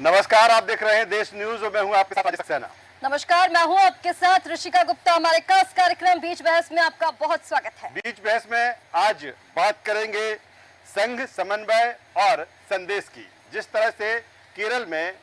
नमस्कार, आप देख रहे हैं देश न्यूज और मैं हूं आपके साथ अजय सक्सेना। नमस्कार, मैं हूं आपके साथ ऋषिका गुप्ता। हमारे खास कार्यक्रम बीच बहस में आपका बहुत स्वागत है। बीच बहस में आज बात करेंगे संघ समन्वय और संदेश की। जिस तरह से केरल में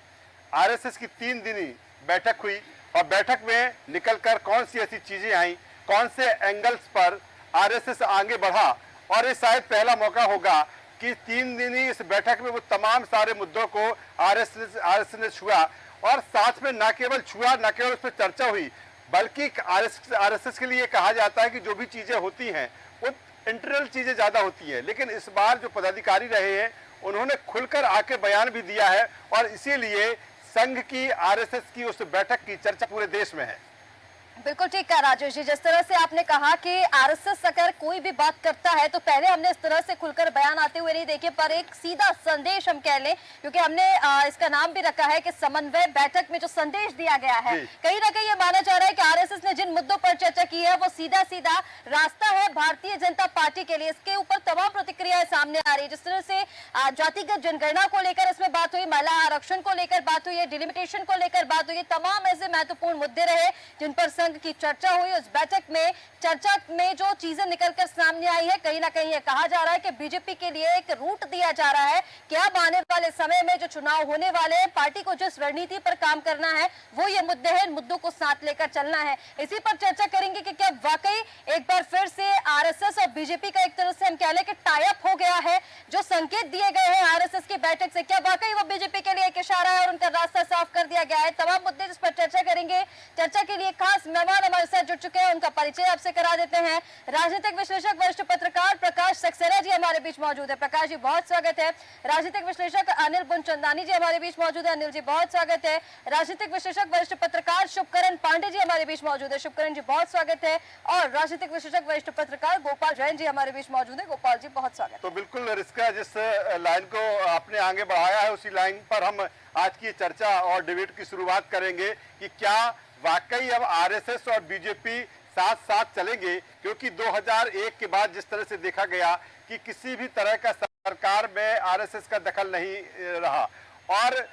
आरएसएस की 3 दिनी बैठक हुई और बैठक में निकलकर कौन सी ऐसी चीजें आई, कौन से एंगल्स पर आरएसएस आगे बढ़ा, और ये शायद पहला मौका होगा कि 3 दिनी इस बैठक में वो तमाम सारे मुद्दों को आरएसएस ने छुआ, और साथ में न केवल छुआ, न केवल उस पर चर्चा हुई, बल्कि आरएसएस के लिए कहा जाता है कि जो भी चीजें होती हैं वो इंटरनल चीजें ज्यादा होती हैं, लेकिन इस बार जो पदाधिकारी रहे हैं उन्होंने खुलकर आके बयान भी दिया है, और इसीलिए संघ की आरएसएस की उस बैठक की चर्चा पूरे देश में है। बिल्कुल ठीक कहा राजेश जी। जिस तरह से आपने कहा कि आरएसएस अगर कोई भी बात करता है तो पहले हमने इस तरह से खुलकर बयान आते हुए नहीं देखे, पर एक सीधा संदेश हम कह लें, क्योंकि हमने इसका नाम भी रखा है कि समन्वय बैठक में जो संदेश दिया गया है, कहीं ना कहीं ये माना जा रहा है कि आरएसएस ने जिन मुद्दों पर चर्चा की है वो सीधा सीधा रास्ता है भारतीय जनता पार्टी के लिए। इसके ऊपर तमाम प्रतिक्रियाएं सामने आ रही है। जिस तरह से जातिगत जनगणना को लेकर इसमें बात हुई, महिला आरक्षण को लेकर बात हुई है, डिलिमिटेशन को लेकर बात हुई, तमाम ऐसे महत्वपूर्ण मुद्दे रहे जिन पर संघ की चर्चा हुई। उस बैठक में चर्चा में जो चीजें निकलकर सामने आई है, कहीं ना कहीं ये कहा जा रहा है कि बीजेपी के लिए एक रूट दिया जा रहा है कि अब आने वाले समय में जो चुनाव होने वाले हैं, पार्टी को जिस रणनीति पर काम करना है वो ये मुद्दे हैं, इन मुद्दों को साथ लेकर चलना है। इसी पर चर्चा करेंगे कि क्या वाकई एक बार फिर से आरएसएस और बीजेपी का एक तरह से हम कह लें कि टाई अप हो गया है। जो संकेत दिए गए हैं आरएसएस की बैठक से, क्या वाकई वो बीजेपी के लिए एक इशारा है और उनका रास्ता साफ कर दिया गया है? तमाम मुद्दे जिस पर चर्चा करेंगे। चर्चा के लिए खास मेहमान हमारे साथ जुड़ चुके हैं, उनका परिचय आपसे करा देते हैं। राजनीतिक विश्लेषक वरिष्ठ पत्रकार प्रकाश सक्सेना जी हमारे बीच मौजूद है। प्रकाश जी बहुत स्वागत है। राजनीतिक विश्लेषक अनिल बुनचंदानी जी हमारे बीच मौजूद है। अनिल जी बहुत स्वागत है। राजनीतिक विश्लेषक वरिष्ठ पत्रकार शुभकरण पांडे जी हमारे बीच मौजूद है। शुभकरण जी बहुत स्वागत है। और राजनीतिक विश्लेषक वरिष्ठ पत्रकार गोपाल जैन जी हमारे बीच मौजूद है। गोपाल जी बहुत स्वागत है। तो बिल्कुल रिस्का, जिस लाइन को आपने आगे बढ़ाया है उसी लाइन पर हम आज की चर्चा और डिबेट की शुरुआत करेंगे कि क्या वाकई अब आरएसएस और बीजेपी साथ साथ चलेंगे, क्योंकि 2001 के बाद जिस तरह से देखा गया कि किसी भी तरह का सरकार में आरएसएस का दखल नहीं रहा, और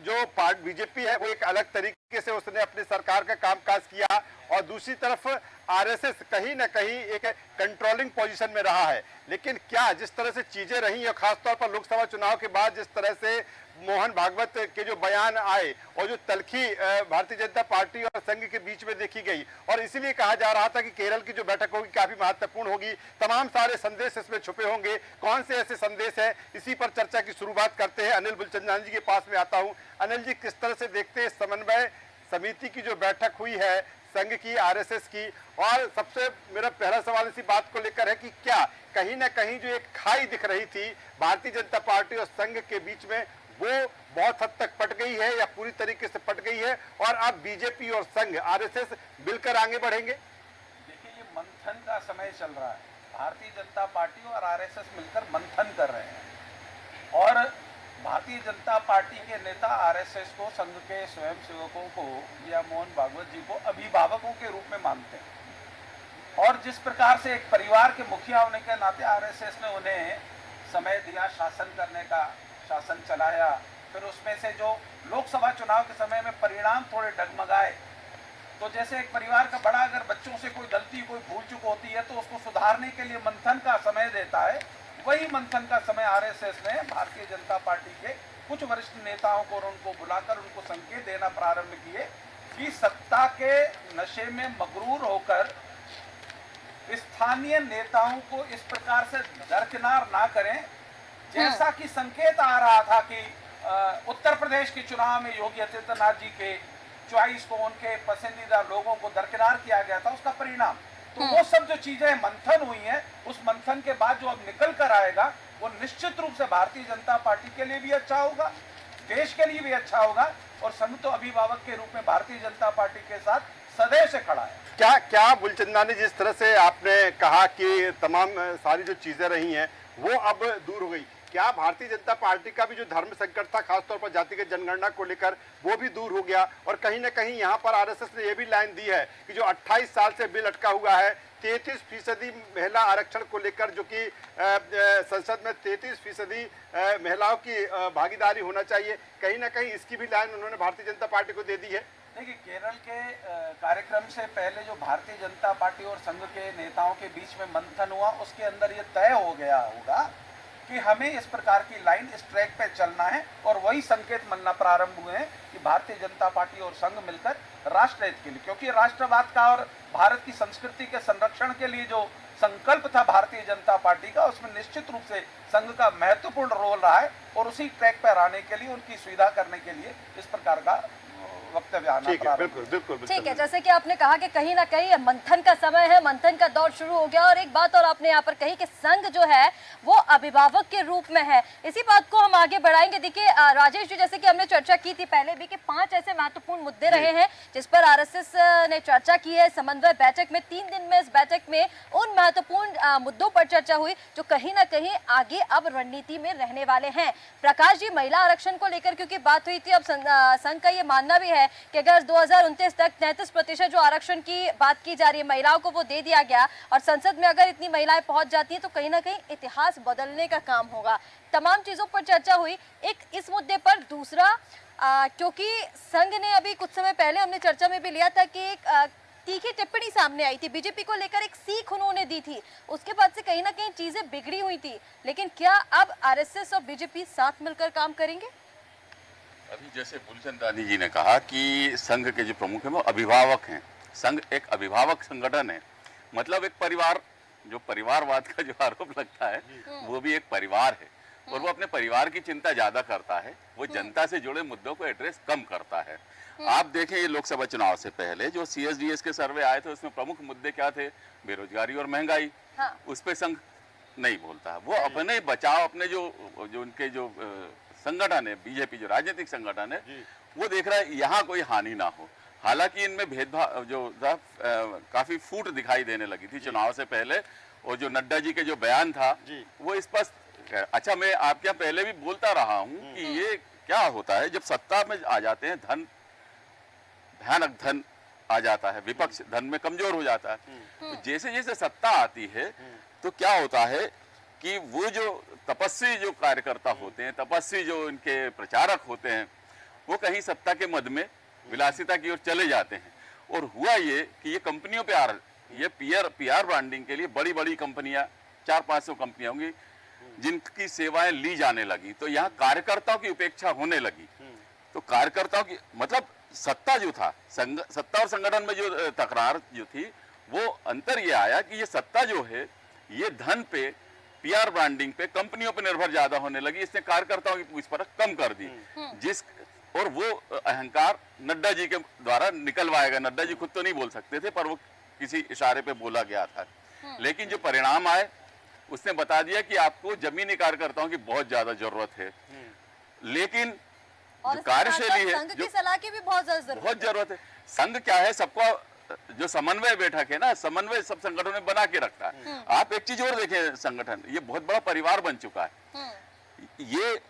जो बीजेपी है वो एक अलग तरीके से उसने अपनी सरकार का कामकाज किया, और दूसरी तरफ आरएसएस कहीं ना कहीं एक कंट्रोलिंग पोजीशन में रहा है। लेकिन क्या जिस तरह से चीजें रही और खासतौर पर लोकसभा चुनाव के बाद जिस तरह से मोहन भागवत के जो बयान आए और जो तलखी भारतीय जनता पार्टी और संघ के बीच में देखी गई, और इसीलिए कहा जा रहा था कि केरल की जो बैठक होगी काफी महत्वपूर्ण होगी, तमाम सारे संदेश इसमें छुपे होंगे। कौन से ऐसे संदेश हैं, इसी पर चर्चा की शुरुआत करते हैं। अनिल बुलचंदानी जी के पास में आता हूँ। अनिल जी, किस तरह से देखते हैं समन्वय समिति की जो बैठक हुई है संघ की, आरएसएस की, और सबसे मेरा पहला सवाल इसी बात को लेकर है कि क्या कहीं ना कहीं जो एक खाई दिख रही थी भारतीय जनता पार्टी और संघ के बीच में, वो बहुत हद तक पट गई है या पूरी तरीके से पट गई है, और अब बीजेपी और संघ आरएसएस मिलकर आगे बढ़ेंगे? देखिए, ये मंथन का समय चल रहा है। भारतीय जनता पार्टी और आरएसएस मिलकर मंथन कर रहे हैं, और भारतीय जनता पार्टी के नेता आरएसएस को, संघ के स्वयंसेवकों को या मोहन भागवत जी को अभिभावकों के रूप में मानते हैं। और जिस प्रकार से एक परिवार के मुखिया होने के नाते आरएसएस ने उन्हें समय दिया शासन करने का, शासन चलाया, फिर उसमें से जो लोकसभा चुनाव के समय में परिणाम थोड़े डगमगाए, तो जैसे एक परिवार का बड़ा अगर बच्चों से कोई गलती, कोई भूल चूक होती है तो उसको सुधारने के लिए मंथन का समय देता है, वही मंथन का समय आरएसएस ने भारतीय जनता पार्टी के कुछ वरिष्ठ नेताओं को और उनको बुलाकर उनको संकेत देना प्रारंभ किए कि सत्ता के नशे में मगरूर होकर स्थानीय नेताओं को इस प्रकार से दरकिनार ना करें, जैसा कि संकेत आ रहा था कि उत्तर प्रदेश के चुनाव में योगी आदित्यनाथ जी के चॉइस को, उनके पसंदीदा लोगों को दरकिनार किया गया था, उसका परिणाम। तो वो सब जो चीजें मंथन हुई हैं, उस मंथन के बाद जो अब निकल कर आएगा वो निश्चित रूप से भारतीय जनता पार्टी के लिए भी अच्छा होगा, देश के लिए भी अच्छा होगा, और संघ तो अभिभावक के रूप में भारतीय जनता पार्टी के साथ सदैव से खड़ा है। क्या बुलचंदानी, जिस तरह से आपने कहा कि तमाम सारी जो चीजें रही हैं वो अब दूर हो गई, क्या भारतीय जनता पार्टी का भी जो धर्म संकट था, खासतौर पर जातिगत जनगणना को लेकर, वो भी दूर हो गया? और कहीं ना कहीं यहाँ पर आरएसएस ने ये भी लाइन दी है कि जो 28 साल से बिल अटका हुआ है 33% महिला आरक्षण को लेकर, जो कि संसद में 33% महिलाओं की भागीदारी होना चाहिए, कहीं ना कहीं इसकी भी लाइन उन्होंने भारतीय जनता पार्टी को दे दी है। देखिए, केरल के कार्यक्रम से पहले जो भारतीय जनता पार्टी और संघ के नेताओं के बीच में मंथन हुआ, उसके अंदर ये तय हो गया होगा कि हमें इस प्रकार की लाइन, इस ट्रैक पे चलना है, और वही संकेत मिलना प्रारंभ हुए हैं कि भारतीय जनता पार्टी और संघ मिलकर राष्ट्रहित के लिए, क्योंकि राष्ट्रवाद का और भारत की संस्कृति के संरक्षण के लिए जो संकल्प था भारतीय जनता पार्टी का, उसमें निश्चित रूप से संघ का महत्वपूर्ण रोल रहा है, और उसी ट्रैक पर आने के लिए, उनकी सुविधा करने के लिए इस प्रकार का वक्तव्य आना प्रारंभ। बिल्कुल बिल्कुल ठीक है, जैसे कि आपने कहा कि कहीं ना कहीं मंथन का समय है, मंथन का दौर शुरू हो गया। और एक बात और आपने यहाँ पर कही कि संघ जो है वो अभिभावक के रूप में है। इसी बात को हम आगे बढ़ाएंगे। देखिए राजेश जी, जैसे कि हमने चर्चा की थी पहले भी कि 5 ऐसे महत्वपूर्ण मुद्दे रहे हैं जिस पर आरएसएस ने चर्चा की है समन्वय बैठक में। 3 दिन में इस बैठक में उन महत्वपूर्ण मुद्दों पर चर्चा हुई जो कहीं ना कहीं आगे अब रणनीति में रहने वाले हैं। प्रकाश जी, महिला आरक्षण को लेकर क्योंकि बात हुई थी, अब संघ का ये मानना भी है कि अगर 2029 तक 33% जो आरक्षण की बात की जा रही है महिलाओं को, वो दे दिया गया और संसद में अगर इतनी महिलाएं पहुंच जाती हैं तो कहीं ना कहीं इतिहास बदलने का काम होगा। तमाम चीजों पर चर्चा हुई। एक इस मुद्दे पर दूसरा, क्योंकि संघ ने अभी कुछ समय पहले हमने चर्चा में भी लिया था कि एक तीखी टिप्पणी सामने आई थी, बीजेपी को लेकर एक सीख उन्होंने दी थी, उसके बाद से कहीं ना कहीं चीजें बिगड़ी हुई थी। लेकिन क्या अब आरएसएस और बीजेपी साथ मिलकर काम करेंगे? अभी जैसे फूलचंद जी ने कहा कि संघ के जो प्रमुख हैं वो अभिभावक हैं। संघ एक अभिभावक संगठन है, मतलब एक परिवार, जो परिवारवाद का जो आरोप लगता है वो भी एक परिवार है, और वो अपने परिवार की चिंता ज्यादा करता है, वो जनता से जुड़े मुद्दों को एड्रेस कम करता है। आप देखें, ये लोकसभा चुनाव से पहले जो CSDS के सर्वे आए थे उसमें प्रमुख मुद्दे क्या थे? बेरोजगारी और महंगाई। उस पर संघ नहीं बोलता। वो अपने बचाव, अपने जो उनके जो संगठन है, बीजेपी जो राजनीतिक संगठन है, वो देख रहा है यहाँ कोई हानि ना हो। हालांकि इनमें भेदभाव जो काफी फूट दिखाई देने लगी थी चुनाव से पहले, और जो नड्डा जी के जो बयान था वो स्पष्ट। अच्छा, मैं आपके यहाँ पहले भी बोलता रहा हूँ कि ये क्या होता है, जब सत्ता में आ जाते हैं भयानक धन आ जाता है, विपक्ष धन में कमजोर हो जाता है। तो जैसे जैसे सत्ता आती है तो क्या होता है कि वो जो तपस्वी जो कार्यकर्ता होते हैं, तपस्वी जो इनके प्रचारक होते हैं, वो कहीं सत्ता के मद में विलासिता की ओर चले जाते हैं। और हुआ ये कि ये कंपनियों पे आ रहे, ये पीआर ब्रांडिंग के लिए बड़ी बड़ी कंपनियां, 400-500 कंपनियां होंगी जिनकी सेवाएं ली जाने लगी। तो यहाँ कार्यकर्ताओं की उपेक्षा होने लगी। तो कार्यकर्ताओं की मतलब सत्ता जो था, सत्ता और संगठन में जो तकरार जो थी, वो अंतर ये आया कि ये सत्ता जो है ये धन पे, पीआर ब्रांडिंग पे, कंपनियों पे निर्भर ज्यादा होने लगी। इसने कार्यकर्ताओं की पूछपरछ कम कर दी। और वो अहंकार नड्डा जी के द्वारा निकलवाया गया। नड्डा जी खुद तो नहीं बोल सकते थे, पर वो किसी इशारे पे बोला गया था। लेकिन जो परिणाम आए उसने बता दिया कि आपको जमीनी कार्यकर्ताओं की बहुत ज्यादा जरूरत है। लेकिन जो कार्यशैली है, संघ की सलाह की भी बहुत जरूरत है। संघ क्या है, सबको जो समन्वय बैठक है ना, समन्वय सब संगठनों में बना के रखता है। आप एक चीज और देखें, संगठन ये बहुत बड़ा परिवार बन चुका है। ये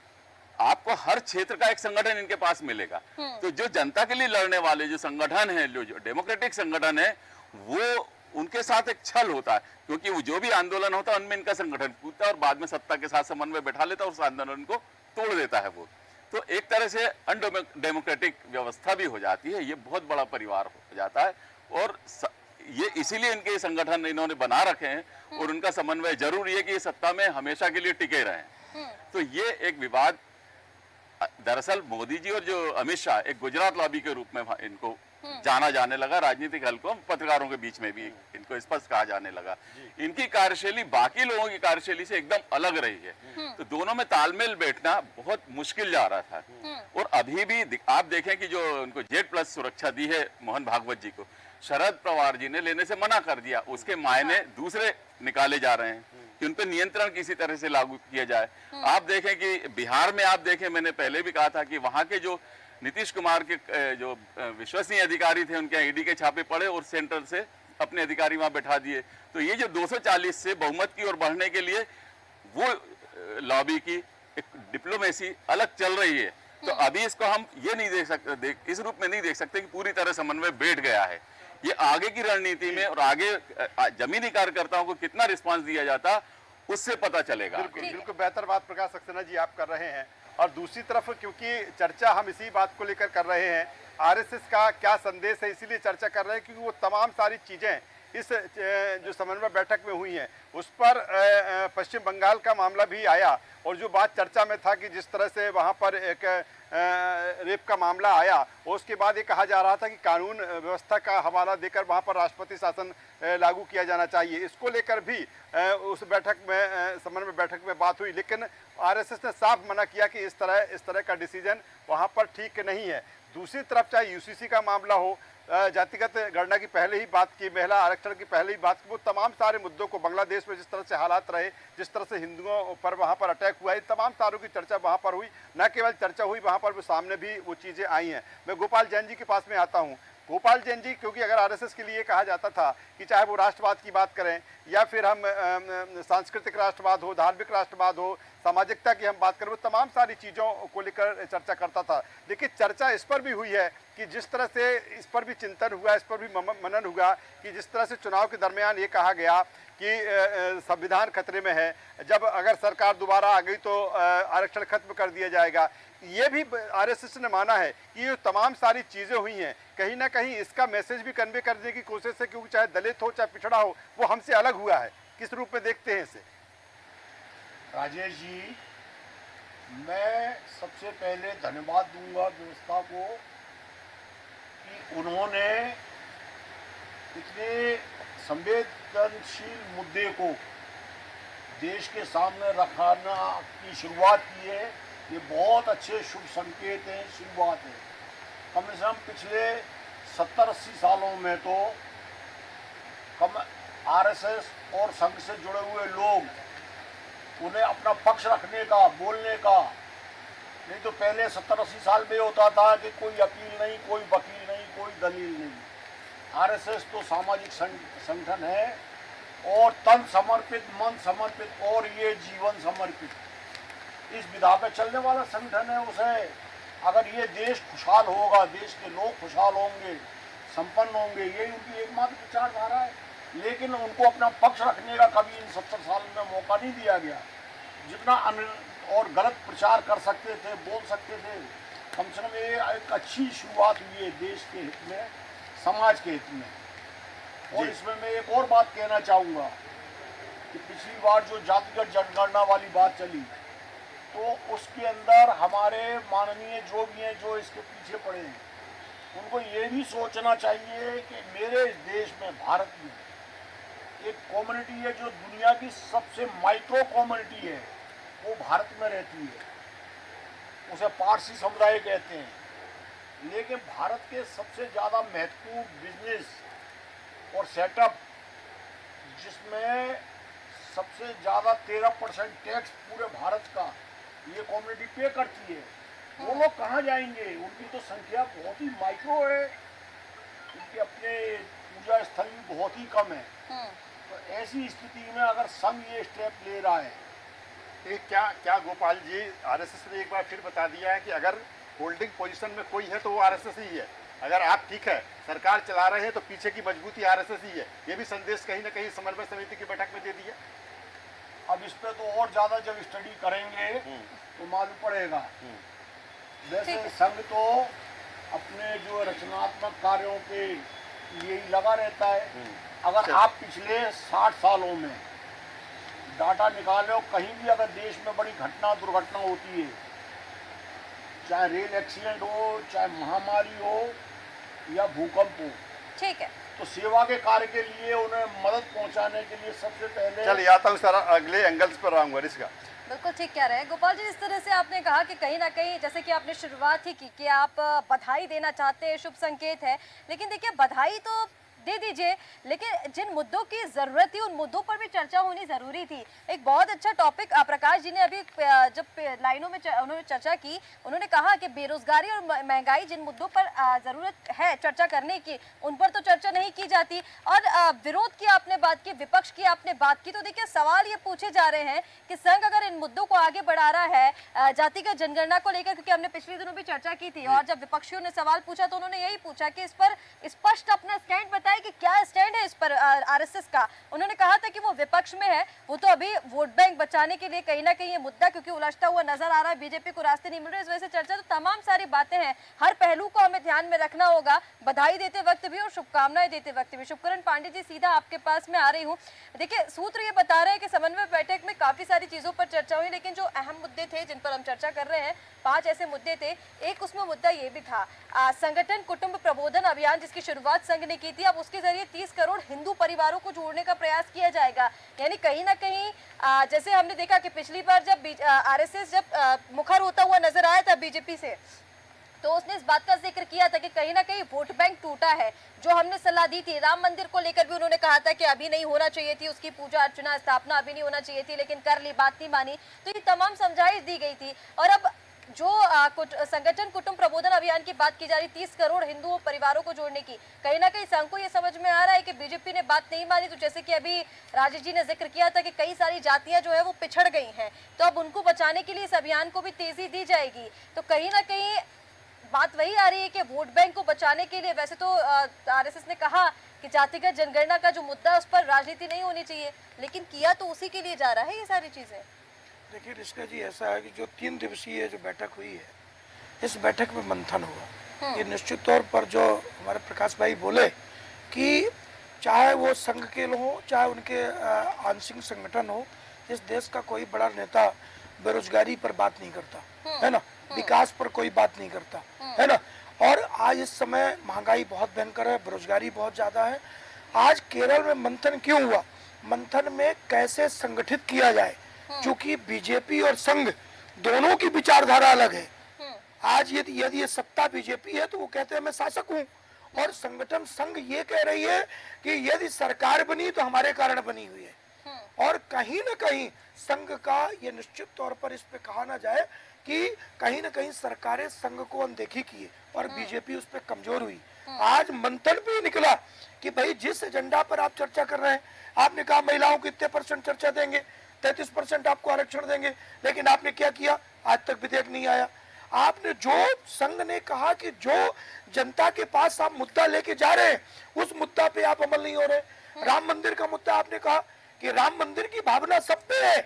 आपको हर क्षेत्र का एक संगठन इनके पास मिलेगा। तो जो जनता के लिए लड़ने वाले जो संगठन है, जो डेमोक्रेटिक संगठन है, वो उनके साथ एक छल होता है, क्योंकि वो जो भी आंदोलन होता है उनमें इनका संगठन कूदता है और बाद में सत्ता के साथ समन्वय बैठा लेता है और उस आंदोलन को तोड़ देता है वो। तो एक तरह से अनडेमोक्रेटिक व्यवस्था भी हो जाती है। ये बहुत बड़ा परिवार हो जाता है, और ये इसीलिए इनके संगठन इन्होंने बना रखे हैं, और उनका समन्वय जरूरी है कि ये सत्ता में हमेशा के लिए टिके रहें। तो ये एक विवाद, दरअसल मोदी जी और जो अमित शाह एक गुजरात लॉबी के रूप में इनको जाना जाने लगा, राजनीतिक हलकों, पत्रकारों के बीच में भी इनको स्पष्ट कहा जाने लगा। इनकी कार्यशैली बाकी लोगों की कार्यशैली से एकदम अलग रही है। तो दोनों में तालमेल बैठना बहुत मुश्किल जा रहा था। और अभी भी आप देखें कि जो उनको Z+ सुरक्षा दी है मोहन भागवत जी को, शरद पवार जी ने लेने से मना कर दिया। उसके मायने दूसरे निकाले जा रहे हैं कि उन पर नियंत्रण किसी तरह से लागू किया जाए। आप देखें कि बिहार में, आप देखें, मैंने पहले भी कहा था कि वहां के जो नीतीश कुमार के जो विश्वसनीय अधिकारी थे, उनके ईडी के छापे पड़े और सेंटर से अपने अधिकारी वहां बैठा दिए। तो ये जो 240 से बहुमत की ओर बढ़ने के लिए वो लॉबी की एक डिप्लोमेसी अलग चल रही है, तो अभी इसको हम ये नहीं देख सकते, इस रूप में नहीं देख सकते कि पूरी तरह समन्वय बैठ गया है। ये आगे की रणनीति में और आगे जमीनी कार्यकर्ताओं को कितना रिस्पांस दिया जाता, उससे पता चलेगा। बिल्कुल बेहतर बात प्रकाश सक्सेना जी आप कर रहे हैं। और दूसरी तरफ क्योंकि चर्चा हम इसी बात को लेकर कर रहे हैं, आरएसएस का क्या संदेश है, इसीलिए चर्चा कर रहे हैं क्योंकि वो तमाम सारी चीज़ें इस जो समन्वय बैठक में हुई हैं उस पर पश्चिम बंगाल का मामला भी आया। और जो बात चर्चा में था कि जिस तरह से वहाँ पर एक रेप का मामला आया, और उसके बाद ये कहा जा रहा था कि कानून व्यवस्था का हवाला देकर वहाँ पर राष्ट्रपति शासन लागू किया जाना चाहिए, इसको लेकर भी उस बैठक में समन्वय बैठक में बात हुई। लेकिन आरएसएस ने साफ मना किया कि इस तरह का डिसीजन वहाँ पर ठीक नहीं है। दूसरी तरफ चाहे यूसीसी का मामला हो, जातिगत गणना की पहले ही बात की, महिला आरक्षण की पहले ही बात की, वो तमाम सारे मुद्दों को, बांग्लादेश में जिस तरह से हालात रहे, जिस तरह से हिंदुओं पर वहाँ पर अटैक हुआ, तमाम सारों की चर्चा वहाँ पर हुई। न केवल चर्चा हुई, वहाँ पर वो सामने भी वो चीज़ें आई हैं। मैं गोपाल जैन जी के पास में आता हूँ। गोपाल जैन जी, क्योंकि अगर आरएसएस के लिए कहा जाता था कि चाहे वो राष्ट्रवाद की बात करें या फिर हम सांस्कृतिक राष्ट्रवाद हो, धार्मिक राष्ट्रवाद हो, सामाजिकता की हम बात करें, वो तमाम सारी चीज़ों को लेकर चर्चा करता था। लेकिन चर्चा इस पर भी हुई है कि जिस तरह से इस पर भी चिंतन हुआ, इस पर भी मनन हुआ कि जिस तरह से चुनाव के दरमियान ये कहा गया कि संविधान खतरे में है, जब अगर सरकार दोबारा आ गई तो आरक्षण खत्म कर दिया जाएगा। ये भी आरएसएस ने माना है कि ये तमाम सारी चीज़ें हुई हैं, कहीं ना कहीं इसका मैसेज भी कन्वे करने की कोशिश है, क्योंकि चाहे दलित हो चाहे पिछड़ा हो, वो हमसे अलग हुआ है। किस रूप में देखते हैं इसे? राजेश जी, मैं सबसे पहले धन्यवाद दूंगा व्यवस्था को कि उन्होंने इतने संवेदनशील मुद्दे को देश के सामने रखना की शुरुआत की है। ये बहुत अच्छे शुभ संकेत हैं, शुरुआत है। कम से कम पिछले 70-80 सालों में तो आरएसएस और संघ से जुड़े हुए लोग, उन्हें अपना पक्ष रखने का, बोलने का, नहीं तो पहले 70-80 साल में होता था कि कोई अपील नहीं, कोई वकील नहीं, कोई दलील नहीं। आरएसएस तो सामाजिक संगठन है और तन समर्पित, मन समर्पित और ये जीवन समर्पित, इस विधा पे चलने वाला संगठन है। उसे अगर ये देश खुशहाल होगा, देश के लोग खुशहाल होंगे, संपन्न होंगे, ये उनकी एकमात्र विचारधारा है। लेकिन उनको अपना पक्ष रखने का कभी इन 70 साल में मौका नहीं दिया गया। जितना और गलत प्रचार कर सकते थे, बोल सकते थे, कम से कम ये एक अच्छी शुरुआत हुई है देश के हित में, समाज के हित में। और इसमें मैं एक और बात कहना चाहूँगा कि पिछली बार जो जातिगत जनगणना वाली बात चली, तो उसके अंदर हमारे माननीय जो भी हैं, जो इसके पीछे पड़े हैं, उनको ये भी सोचना चाहिए कि मेरे इस देश में, भारत में, एक कम्युनिटी है जो दुनिया की सबसे माइक्रो कम्युनिटी है, वो भारत में रहती है। उसे पारसी समुदाय कहते हैं। लेकिन भारत के सबसे ज़्यादा महत्वपूर्ण बिजनेस और सेटअप, जिसमें सबसे ज़्यादा 13% टैक्स पूरे भारत का ये कम्युनिटी पे करती है, वो लोग कहाँ जाएंगे? उनकी तो संख्या बहुत ही माइक्रो है, उनके अपने पूजा स्थल भी बहुत ही कम है। तो ऐसी स्थिति में अगर संघ ये स्टेप ले रहा है, क्या गोपाल जी, आरएसएस ने एक बार फिर बता दिया है कि अगर होल्डिंग पोजीशन में कोई है तो वो आरएसएस ही है। अगर आप ठीक है, सरकार चला रहे हैं, तो पीछे की मजबूती आरएसएस ही है। ये भी संदेश कहीं ना कहीं समन्वय समिति की बैठक में दे दिया। अब इस पे तो और ज़्यादा जब स्टडी करेंगे तो मालूम पड़ेगा। वैसे संघ तो अपने जो रचनात्मक कार्यों पे यही लगा रहता है। अगर आप पिछले 60 सालों में डाटा निकालो, कहीं भी अगर देश में बड़ी घटना, दुर्घटना होती है, चाहे रेल एक्सीडेंट हो, चाहे महामारी हो या भूकंप हो, ठीक है, तो सेवा के कार्य के लिए उन्हें मदद पहुंचाने के लिए सबसे पहले, चलिए आता हूँ सर, अगले एंगल्स पर आऊँगा इसका। बिल्कुल ठीक कह रहे हैं गोपाल जी। इस तरह से आपने कहा कि कहीं ना कहीं, जैसे कि आपने शुरुआत ही की कि आप बधाई देना चाहते हैं, शुभ संकेत है। लेकिन देखिए, बधाई तो दे दीजिए, लेकिन जिन मुद्दों की जरूरत थी उन मुद्दों पर भी चर्चा होनी जरूरी थी। एक बहुत अच्छा टॉपिक प्रकाश जी ने अभी जब लाइनों में उन्होंने चर्चा की, उन्होंने कहा कि बेरोजगारी और महंगाई जिन मुद्दों पर जरूरत है चर्चा करने की, उन पर तो चर्चा नहीं की जाती। और विरोध की आपने बात की, विपक्ष की आपने बात की, तो देखिए सवाल ये पूछे जा रहे हैं कि संघ अगर इन मुद्दों को आगे बढ़ा रहा है जातिगत जनगणना को लेकर, क्योंकि हमने पिछले दिनों भी चर्चा की थी, और जब विपक्षियों ने सवाल पूछा तो उन्होंने यही पूछा कि इस पर स्पष्ट अपना स्टैंड बताए कि क्या स्टैंड है इस पर आरएसएस का। उन्होंने कहा था कि वो विपक्ष में है, वो तो अभी वोट बैंक बचाने के लिए कहीं ना कहीं ये मुद्दा क्योंकि उलझता हुआ नजर आ रहा है, बीजेपी को रास्ते नहीं मिल रहे, इस वजह से चर्चा। तो तमाम सारी बातें हैं, हर पहलू को हमें ध्यान में रखना होगा, बधाई देते वक्त भी और शुभकामनाएं देते वक्त भी। शुभकरण पांडे जी, सीधा आपके पास में आ रही हूँ। देखिए सूत्र ये बता रहे हैं कि समन्वय बैठक में काफी सारी चीजों पर चर्चा हुई, लेकिन जो अहम मुद्दे थे जिन पर हम चर्चा कर रहे हैं, 5 ऐसे मुद्दे थे। एक उसमें मुद्दा ये भी था संगठन कुटुंब प्रबोधन अभियान, जिसकी शुरुआत संघ ने की थी। अब उसके जरिए 30 करोड़ हिंदू परिवारों को जोड़ने का प्रयास किया जाएगा। यानी कहीं ना कहीं जैसे हमने देखा कि पिछली बार जब आरएसएस जब मुखर होता हुआ नजर आया था बीजेपी से, तो उसने इस बात का जिक्र किया था कि कहीं ना कहीं वोट बैंक टूटा है। जो हमने सलाह दी थी राम मंदिर को लेकर भी, उन्होंने कहा था कि अभी नहीं होना चाहिए थी, उसकी पूजा अर्चना स्थापना अभी नहीं होना चाहिए थी, लेकिन कर ली, बात नहीं मानी। तो ये तमाम समझाइश दी गई थी। और अब जो संगठन कुटुंब प्रबोधन अभियान की बात की जा रही, 30 करोड़ हिंदू परिवारों को जोड़ने की, कहीं ना कहीं संघ को ये समझ में आ रहा है कि बीजेपी ने बात नहीं मानी। तो जैसे कि अभी राजेश जी ने जिक्र किया था कि कई सारी जातियां जो है वो पिछड़ गई हैं, तो अब उनको बचाने के लिए इस अभियान को भी तेजी दी जाएगी। तो कहीं ना कहीं बात वही आ रही है कि वोट बैंक को बचाने के लिए, वैसे तो आरएसएस ने कहा कि जातिगत जनगणना का जो मुद्दा है उस पर राजनीति नहीं होनी चाहिए, लेकिन किया तो उसी के लिए जा रहा है ये सारी चीजें। देखिए रिश्का जी, ऐसा है कि जो 3 दिवसीय जो बैठक हुई है, इस बैठक में मंथन हुआ। ये निश्चित तौर पर जो हमारे प्रकाश भाई बोले कि चाहे वो संघ के लोग हों, चाहे उनके आंशिक संगठन हो, इस देश का कोई बड़ा नेता बेरोजगारी पर बात नहीं करता है ना, विकास पर कोई बात नहीं करता है ना। और आज इस समय महंगाई बहुत भयंकर है, बेरोजगारी बहुत ज्यादा है। आज केरल में मंथन क्यों हुआ? मंथन में कैसे संगठित किया जाए, क्योंकि बीजेपी और संघ दोनों की विचारधारा अलग है। आज यदि ये सत्ता बीजेपी है तो वो कहते हैं मैं शासक हूँ, और संगठन संघ ये कह रही है कि यदि सरकार बनी तो हमारे कारण बनी हुई है। और कहीं ना कहीं संघ का ये निश्चित तौर पर इस पे कहा ना जाए कि कहीं ना कहीं सरकारें संघ को अनदेखी किए और बीजेपी उस पर कमजोर हुई। आज मंथन भी निकला कि भाई जिस एजेंडा पर आप चर्चा कर रहे हैं, आपने कहा महिलाओं को इतने % चर्चा देंगे, 33% आपको आरक्षण देंगे, लेकिन आपने क्या किया? आज तक विधेयक नहीं आया। आपने जो संघ ने कहा कि जो जनता के पास आप मुद्दा लेके जा रहे हैं उस मुद्दा पे आप अमल नहीं हो रहे। राम मंदिर का मुद्दा आपने कहा कि राम मंदिर की भावना सब पे है,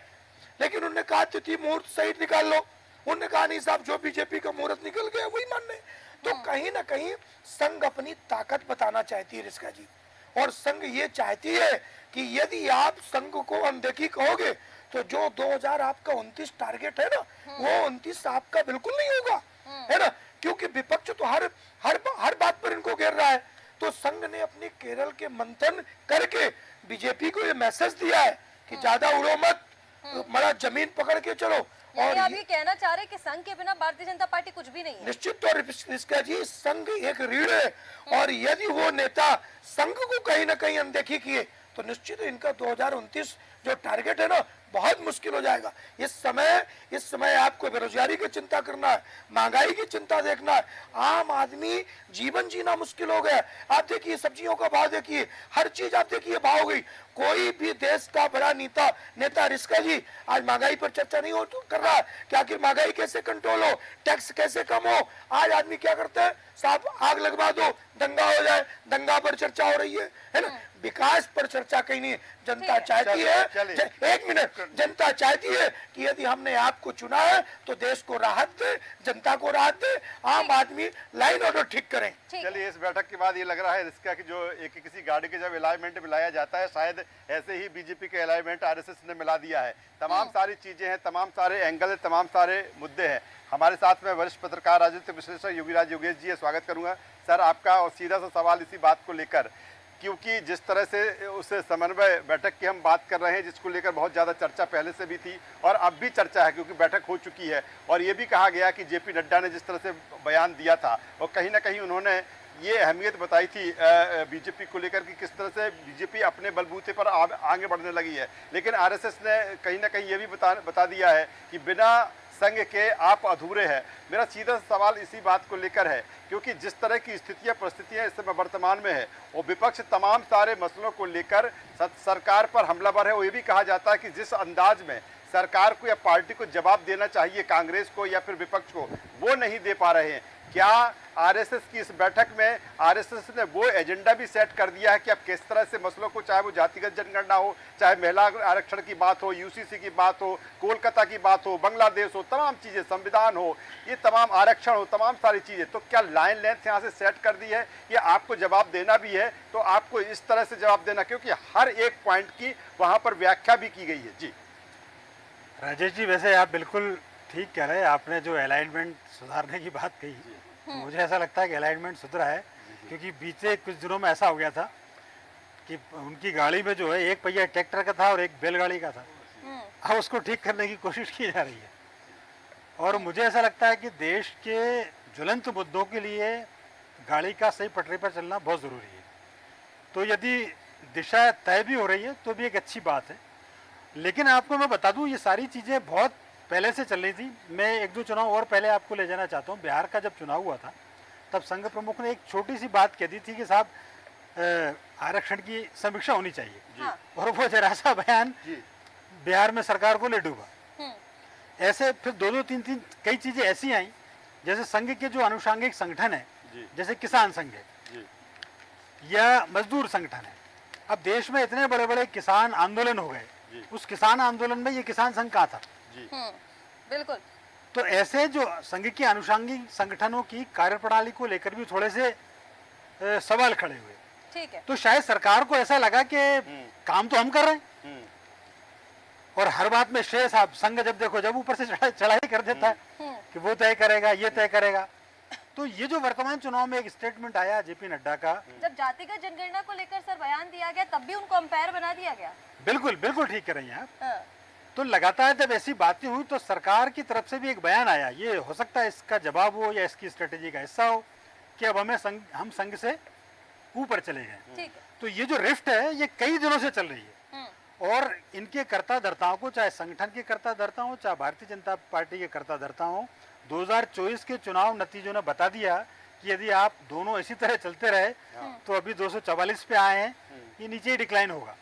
लेकिन उन्होंने कहा तिथि मुहूर्त सही निकाल लो। उन्होंने कहा नहीं साहब, जो बीजेपी का मुहूर्त निकल गया वही मानने। तो कहीं ना कहीं संघ अपनी ताकत बताना चाहती है रिश्का जी, और संघ ये चाहती है कि यदि आप संघ को अनदेखी कहोगे तो जो 2000 आपका 29 टारगेट है ना, वो 29 आपका बिल्कुल नहीं होगा, है ना, क्योंकि विपक्ष तो हर बात पर इनको घेर रहा है। तो संघ ने अपने केरल के मंथन करके बीजेपी को ये मैसेज दिया है कि ज्यादा उड़ो मत, बड़ा जमीन पकड़ के चलो। और आप ये कहना चाह रहे हैं कि संघ के बिना भारतीय जनता पार्टी कुछ भी नहीं है? निश्चित तौर इसका जी, संघ एक रीढ़ है, और यदि वो नेता संघ को कहीं ना कहीं अनदेखी किए तो निश्चित इनका 2029 जो टारगेट है ना, बहुत मुश्किल हो जाएगा। इस समय आपको बेरोजगारी की चिंता करना है, महंगाई की चिंता देखना है, आम आदमी जीवन जीना मुश्किल हो गया। आप देखिए सब्जियों का भाव देखिए, हर चीज आप देखिए भाव हो गई। कोई भी देश का बड़ा नेता रिश्का जी आज महंगाई पर चर्चा नहीं कर रहा कि आखिर महंगाई कैसे कंट्रोल हो, टैक्स कैसे कम हो। आज आदमी क्या करता है, साहब आग लगवा दो, दंगा हो जाए, दंगा पर चर्चा हो रही है ना, विकास पर चर्चा कहीं नहीं। जनता चाहती है, एक मिनट, जनता चाहती है कि यदि हमने आपको चुना है तो देश को राहत दे, जनता को राहत दे, आम आदमी लाइन ऑर्डर ठीक करें। चलिए, इस बैठक के बाद ये लग रहा है इसका कि जो एक किसी गाड़ी के जब अलाइनमेंट मिलाया जाता है, शायद ऐसे ही बीजेपी के अलाइनमेंट आरएसएस ने मिला दिया है। तमाम सारी चीजें हैं, तमाम सारे एंगल है, तमाम सारे मुद्दे हैं। हमारे साथ में वरिष्ठ पत्रकार राजनीतिक विश्लेषक योगीराज योगेश जी है, स्वागत करूंगा सर आपका। और सीधा सा सवाल इसी बात को लेकर, क्योंकि जिस तरह से उस समन्वय बैठक की हम बात कर रहे हैं, जिसको लेकर बहुत ज़्यादा चर्चा पहले से भी थी और अब भी चर्चा है, क्योंकि बैठक हो चुकी है। और ये भी कहा गया कि जेपी नड्डा ने जिस तरह से बयान दिया था, और कहीं ना कहीं उन्होंने ये अहमियत बताई थी बीजेपी को लेकर कि किस तरह से बीजेपी अपने बलबूते पर आगे बढ़ने लगी है, लेकिन आरएसएस ने कहीं ना कहीं ये भी बता दिया है कि बिना संघ के आप अधूरे हैं। मेरा सीधा सवाल इसी बात को लेकर है, क्योंकि जिस तरह की स्थितियां परिस्थितियां इस समय वर्तमान में है और विपक्ष तमाम सारे मसलों को लेकर सरकार पर हमलावर है। वो ये भी कहा जाता है कि जिस अंदाज में सरकार को या पार्टी को जवाब देना चाहिए, कांग्रेस को या फिर विपक्ष को, वो नहीं दे पा रहे हैं। क्या आरएसएस की इस बैठक में आरएसएस ने वो एजेंडा भी सेट कर दिया है कि अब किस तरह से मसलों को, चाहे वो जातिगत जनगणना हो, चाहे महिला आरक्षण की बात हो, यूसीसी की बात हो, कोलकाता की बात हो, बांग्लादेश हो, तमाम चीज़ें, संविधान हो, ये तमाम आरक्षण हो, तमाम सारी चीज़ें, तो क्या लाइन लेंथ यहाँ से सेट कर दी है कि आपको जवाब देना भी है तो आपको इस तरह से जवाब देना, क्योंकि हर एक पॉइंट की वहाँ पर व्याख्या भी की गई है। जी राजेश जी, वैसे आप बिल्कुल ठीक कह रहे हैं। आपने जो अलाइनमेंट सुधारने की बात कही, तो मुझे ऐसा लगता है कि अलाइनमेंट सुधरा है, क्योंकि बीते कुछ दिनों में ऐसा हो गया था कि उनकी गाड़ी में जो है एक पहिया ट्रैक्टर का था और एक बैलगाड़ी का था। अब उसको ठीक करने की कोशिश की जा रही है, और मुझे ऐसा लगता है कि देश के ज्वलंत मुद्दों के लिए गाड़ी का सही पटरी पर चलना बहुत ज़रूरी है। तो यदि दिशा तय भी हो रही है तो भी एक अच्छी बात है। लेकिन आपको मैं बता दूं, ये सारी चीज़ें बहुत पहले से चल रही थी। मैं एक दो चुनाव और पहले आपको ले जाना चाहता हूँ। बिहार का जब चुनाव हुआ था तब संघ प्रमुख ने एक छोटी सी बात कह दी थी कि साहब आरक्षण की समीक्षा होनी चाहिए, और वो जरा सा बयान बिहार में सरकार को ले डूबा। ऐसे फिर दो तीन कई चीज़ें ऐसी आई, जैसे संघ के जो अनुषांगिक संगठन है, जैसे किसान संघ है या मजदूर संगठन है। अब देश में इतने बड़े बड़े किसान आंदोलन हो गए, उस किसान आंदोलन में ये किसान संघ कहाँ था? बिल्कुल। तो ऐसे जो संघ के अनुषंगिक संगठनों की कार्यप्रणाली को लेकर भी थोड़े से सवाल खड़े हुए। ठीक है। तो शायद सरकार को ऐसा लगा कि काम तो हम कर रहे हैं, और हर बात में श्रेय साहब, संघ जब देखो जब ऊपर से चढ़ाई कर देता है कि वो तय करेगा, ये तय करेगा। तो ये जो वर्तमान चुनाव में एक स्टेटमेंट आया जेपी नड्डा का, जब जातिगत जनगणना को लेकर सर बयान दिया गया तब भी उनको अंपायर बना दिया गया। बिल्कुल बिल्कुल ठीक कर रही हैं आप। तो लगातार जब ऐसी बातें हुई तो सरकार की तरफ से भी एक बयान आया। ये हो सकता है इसका जवाब हो या इसकी स्ट्रेटेजी का हिस्सा हो कि अब हम संघ से ऊपर चले गए। तो ये जो रिफ्ट है ये कई दिनों से चल रही है, और इनके कर्ता धर्ताओं को, चाहे संगठन के कर्ता धर्ता हो, चाहे भारतीय जनता पार्टी के कर्ता धर्ता हो, 2024 के चुनाव नतीजों ने बता दिया कि यदि आप दोनों इसी तरह चलते रहे तो अभी 244 पे आए हैं, ये नीचे ही डिक्लाइन होगा।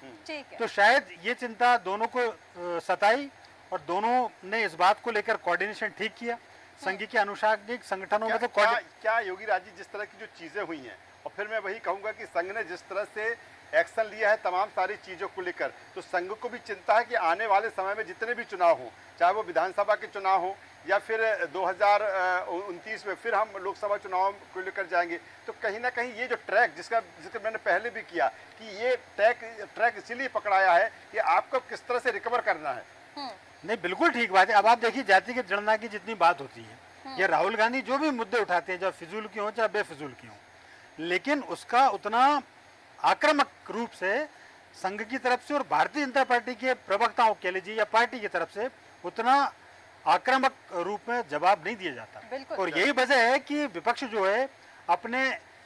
तो शायद ये चिंता दोनों को सताई, और दोनों ने इस बात को लेकर कोऑर्डिनेशन ठीक किया। संघ के अनुषांगिक संगठनों में तो क्या योगी राज जी, जिस तरह की जो चीजें हुई हैं, और फिर मैं वही कहूंगा कि संघ ने जिस तरह से एक्शन लिया है तमाम सारी चीजों को लेकर, तो संघ को भी चिंता है कि आने वाले समय में जितने भी चुनाव हों, चाहे वो विधानसभा के चुनाव हो या फिर 2029 में फिर हम लोकसभा चुनाव को लेकर जाएंगे, तो कहीं ना कहीं ये जो ट्रैक जिसका मैंने पहले भी किया कि ये ट्रैक इसीलिए पकड़ाया है कि आपको किस तरह से रिकवर करना है। नहीं, बिल्कुल ठीक बात है। अब आप देखिए, जातिगत जनगणना की जितनी बात होती है, ये राहुल गांधी जो भी मुद्दे उठाते हैं, चाहे फिजूल की हो चाहे बेफिजूल की हो, लेकिन उसका उतना आक्रामक रूप से संघ की तरफ से और भारतीय जनता पार्टी के प्रवक्ताओं के लिए या पार्टी की तरफ से उतना आक्रामक रूप में जवाब नहीं दिया जाता। और यही वजह है कि विपक्ष जो है अपने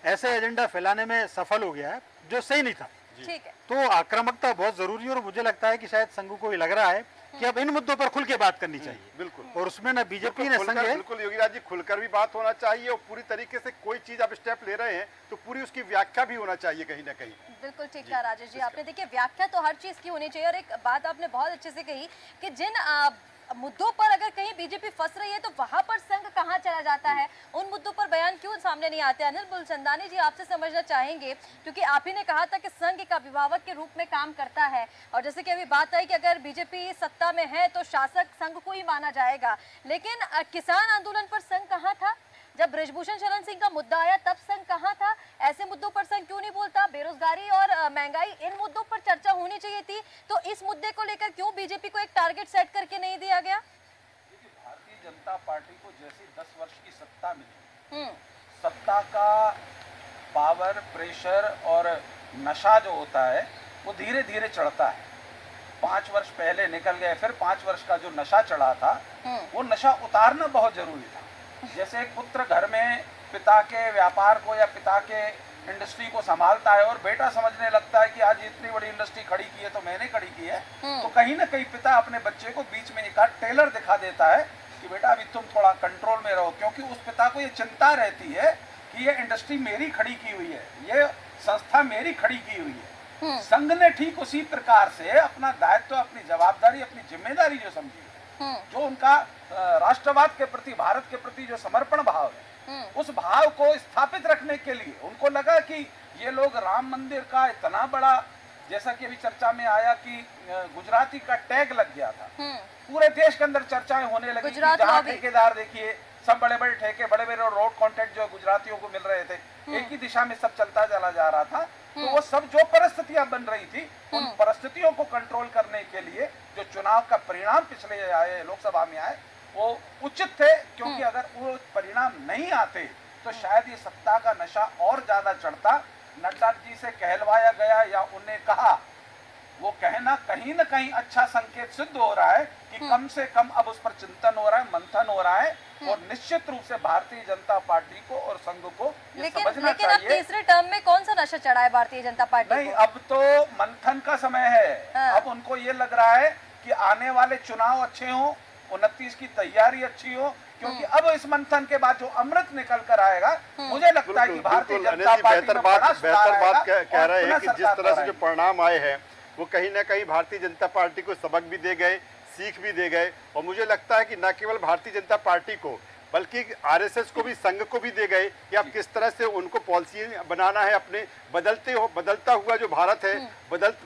ऐसे एजेंडा फैलाने में सफल हो गया है जो सही नहीं था। ठीक है। तो आक्रामकता बहुत जरूरी है, और मुझे लगता है कि शायद संघ को ये लग रहा है कि अब इन मुद्दों पर खुल के बात करनी चाहिए। बिल्कुल। और उसमें ना बीजेपी ने संघ है, बिल्कुल योगी राज जी, खुलकर भी बात होना चाहिए, और पूरी तरीके से कोई चीज आप स्टेप ले रहे हैं तो पूरी उसकी व्याख्या भी होना चाहिए कहीं ना कहीं। बिल्कुल ठीक कहा राजेश जी आपने। देखिए, व्याख्या तो हर चीज की होनी चाहिए, और एक बात आपने बहुत अच्छे से कही कि जिन मुद्दों पर अगर कहीं बीजेपी फंस रही है तो वहां पर संघ कहां चला जाता है, उन मुद्दों पर बयान क्यों सामने नहीं आते। अनिल मूलचंदानी जी, आपसे समझना चाहेंगे, क्योंकि आप ही ने कहा था कि संघ एक अभिभावक के रूप में काम करता है, और जैसे कि अभी बात आई कि अगर बीजेपी सत्ता में है तो शासक संघ को ही माना जाएगा, लेकिन किसान आंदोलन पर संघ कहाँ था? जब बृजभूषण शरण सिंह का मुद्दा आया तब संघ कहाँ था? ऐसे मुद्दों पर संघ क्यों नहीं बोलता? बेरोजगारी और महंगाई, इन मुद्दों पर चर्चा होनी चाहिए थी, तो इस मुद्दे को लेकर क्यों बीजेपी को एक टारगेट सेट करके नहीं दिया गया? देखिए, भारतीय जनता पार्टी को जैसे 10 वर्ष की सत्ता मिली, सत्ता का पावर, प्रेशर और नशा जो होता है वो धीरे धीरे चढ़ता है। 5 वर्ष पहले निकल गए, फिर 5 वर्ष का जो नशा चढ़ा था वो नशा उतारना बहुत जरूरी था। जैसे एक पुत्र घर में पिता के व्यापार को या पिता के इंडस्ट्री को संभालता है और बेटा समझने लगता है कि आज इतनी बड़ी इंडस्ट्री खड़ी की है तो मैंने खड़ी की है, तो कहीं ना कहीं पिता अपने बच्चे को बीच में एक आध टेलर दिखा देता है कि बेटा अभी तुम थोड़ा कंट्रोल में रहो, क्योंकि उस पिता को ये चिंता रहती है कि ये इंडस्ट्री मेरी खड़ी की हुई है, ये संस्था मेरी खड़ी की हुई है। संघ ने ठीक उसी प्रकार से अपना दायित्व, अपनी जवाबदारी, अपनी जिम्मेदारी जो समझी है, जो उनका राष्ट्रवाद के प्रति, भारत के प्रति जो समर्पण भाव है, उस भाव को स्थापित रखने के लिए उनको लगा कि ये लोग राम मंदिर का इतना बड़ा, जैसा कि अभी चर्चा में आया कि गुजराती का टैग लग गया था, पूरे देश के अंदर चर्चाएं होने लगी कि जहां ठेकेदार देखिए सब बड़े बड़े ठेके, बड़े बड़े रोड कॉन्ट्रैक्ट जो गुजरातियों को मिल रहे थे, एक ही दिशा में सब चलता चला जा रहा था। तो वो सब जो परिस्थितियां बन रही थी, उन परिस्थितियों को कंट्रोल करने के लिए जो चुनाव का परिणाम पिछले आए, लोकसभा में आए, वो उचित थे, क्योंकि अगर वो परिणाम नहीं आते तो शायद ये सत्ता का नशा और ज्यादा चढ़ता। नड्डा जी से कहलवाया गया या उन्हें कहा, वो कहना कहीं ना कहीं अच्छा संकेत सिद्ध हो रहा है कि कम से कम अब उस पर चिंतन हो रहा है, मंथन हो रहा है, और निश्चित रूप से भारतीय जनता पार्टी को और संघ को ये समझना लेकिन अब चाहिए। तीसरे टर्म में कौन सा नशा चढ़ा है भारतीय जनता पार्टी नहीं, को? अब तो मंथन का समय है। अब उनको ये लग रहा है कि आने वाले चुनाव अच्छे हों, 29 की तैयारी अच्छी हो, क्योंकि अब इस मंथन के बाद जो अमृत निकल कर आएगा, मुझे लगता है कि भारतीय जनता पार्टी में बड़ा सुधार आएगा। कह रहे हैं कि और जिस तरह से जो परिणाम आए हैं वो कहीं ना कहीं भारतीय जनता पार्टी को सबक भी दे गए, सीख भी दे गए, और मुझे लगता है कि न केवल भारतीय जनता पार्टी को बल्कि आरएसएस को भी, संघ को भी दे गए कि अब किस तरह से उनको पॉलिसी बनाना है, अपने बदलता हुआ जो भारत है,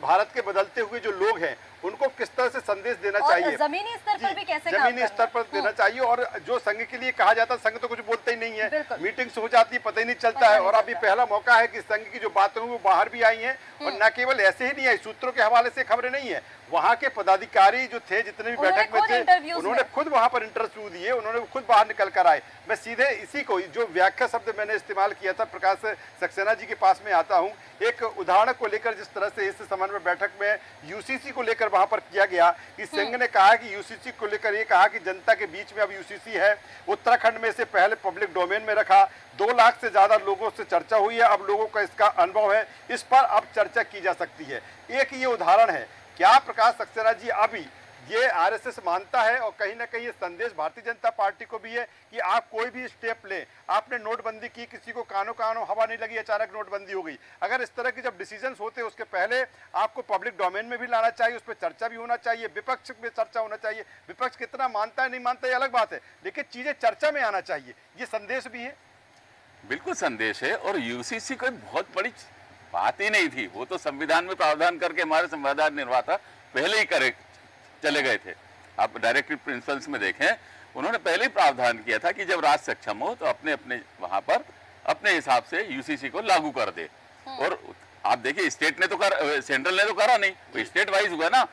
भारत के बदलते हुए जो लोग हैं उनको किस तरह से संदेश देना चाहिए, जमीनी स्तर पर भी कैसे काम जमीनी स्तर पर देना चाहिए। और जो संघ के लिए कहा जाता है, संघ तो कुछ बोलते ही नहीं है, मीटिंग्स हो जाती है, पता ही नहीं चलता है। और अभी पहला मौका है कि संघ की जो बातें वो बाहर भी आई हैं, और न केवल ऐसे ही नहीं आई, सूत्रों के हवाले से खबरें नहीं है, वहाँ के पदाधिकारी जो थे, जितने भी बैठक में थे, उन्होंने खुद वहाँ पर इंटरव्यू दिए, उन्होंने खुद बाहर निकल कर आए। मैं सीधे इसी को, जो व्याख्या शब्द मैंने इस्तेमाल किया था, प्रकाश सक्सेना जी के पास में आता हूँ। एक उदाहरण को लेकर जिस तरह से इस समन्वय बैठक में यूसीसी को लेकर वहां पर किया गया कि संघ ने कहा कि यूसीसी को लेकर ये कहा कि जनता के बीच में अब यूसीसी है, उत्तराखंड में से पहले पब्लिक डोमेन में रखा, 2 लाख से ज्यादा लोगों से चर्चा हुई है, अब लोगों का इसका अनुभव है, इस पर अब चर्चा की जा सकती है। एक ये उदाहरण है। क्या प्रकाश सक्सेना जी अभी ये आरएसएस मानता है, और कहीं ना कहीं ये संदेश भारतीय जनता पार्टी को भी है कि आप कोई भी स्टेप लें, आपने नोटबंदी की, किसी को कानों हवा नहीं लगी, अचानक नोटबंदी हो गई, अगर इस तरह के जब डिसीजंस होते हैं उसके पहले आपको पब्लिक डोमेन में भी लाना चाहिए, उस पर चर्चा भी होना चाहिए, विपक्ष में चर्चा होना चाहिए। विपक्ष कितना मानता है नहीं मानता ये अलग बात है, लेकिन चीजें चर्चा में आना चाहिए, ये संदेश भी है। बिल्कुल संदेश है, और यूसीसी कोई बहुत बड़ी बात ही नहीं थी, वो तो संविधान में प्रावधान करके हमारे संविधान निर्माता पहले ही करे चले गए थे। आप डायरेक्टिव प्रिंसिपल्स में देखें, उन्होंने पहले ही प्रावधान किया था कि जब राज्य सक्षम हो तो अपने अपने वहां पर अपने हिसाब से यूसीसी को लागू कर दे। और आप देखिए, स्टेट ने तो सेंट्रल ने तो करा नहीं, वो स्टेट वाइज हुआ ना।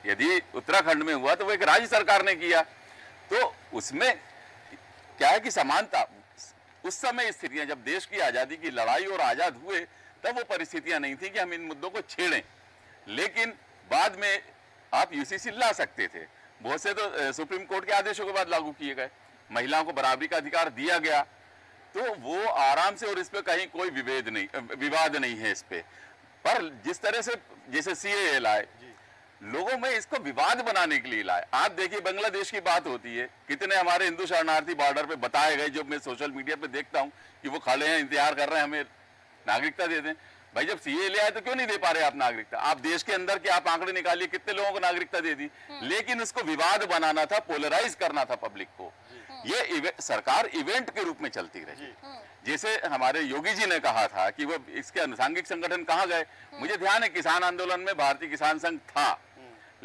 यदि उत्तराखंड में हुआ तो वो एक राज्य सरकार ने किया, तो उसमें क्या है कि समानता, उस समय स्थितियां जब देश की आजादी की लड़ाई और आजाद हुए तब वो परिस्थितियां नहीं थी कि हम इन मुद्दों को छेड़ें, लेकिन बाद में आप यूसीसी ला सकते थे। बहुत से तो सुप्रीम कोर्ट के आदेशों के बाद लागू किए गए, महिलाओं को बराबरी का अधिकार दिया गया, तो वो आराम से, और इस पे कहीं कोई विवाद नहीं है इस पे। पर जिस तरह से जैसे सीएए लाए, लोगों में इसको विवाद बनाने के लिए लाए। आप देखिए, बांग्लादेश की बात होती है, कितने हमारे हिंदू शरणार्थी बॉर्डर पे बताए गए, जो मैं सोशल मीडिया पे देखता हूँ कि वो खड़े हैं, इंतजार कर रहे हैं हमें नागरिकता दे दें। भाई जब सीए ले आए तो क्यों नहीं दे पा रहे आप नागरिकता? आप देश के अंदर के आप आंकड़े निकालिए, कितने लोगों को नागरिकता दे दी, लेकिन उसको विवाद बनाना था, पोलराइज करना था पब्लिक को। ये सरकार इवेंट के रूप में चलती रही। जैसे हमारे योगी जी ने कहा था कि वो इसके अनुसांगिक संगठन कहाँ गए, मुझे ध्यान है किसान आंदोलन में भारतीय किसान संघ था,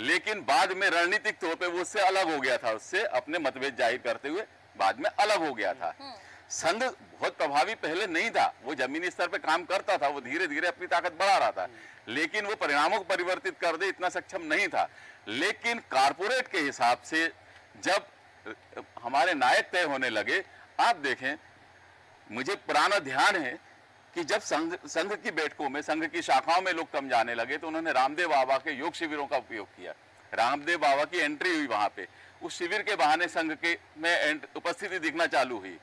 लेकिन बाद में रणनीतिक तौर पे वो उससे अलग हो गया था, उससे अपने मतभेद जाहिर करते हुए बाद में अलग हो गया था। संघ बहुत प्रभावी पहले नहीं था, वो जमीनी स्तर पे काम करता था, वो धीरे धीरे अपनी ताकत बढ़ा रहा था, लेकिन वो परिणामों को परिवर्तित कर दे इतना सक्षम नहीं था। लेकिन कारपोरेट के हिसाब से जब हमारे नायक तय होने लगे, आप देखें, मुझे पुराना ध्यान है कि जब संघ की बैठकों में, संघ की शाखाओं में लोग कम जाने लगे तो उन्होंने रामदेव बाबा के योग शिविरों का उपयोग किया। रामदेव बाबा की एंट्री हुई वहां पे, उस शिविर के बहाने संघ के में उपस्थिति दिखना चालू हुई।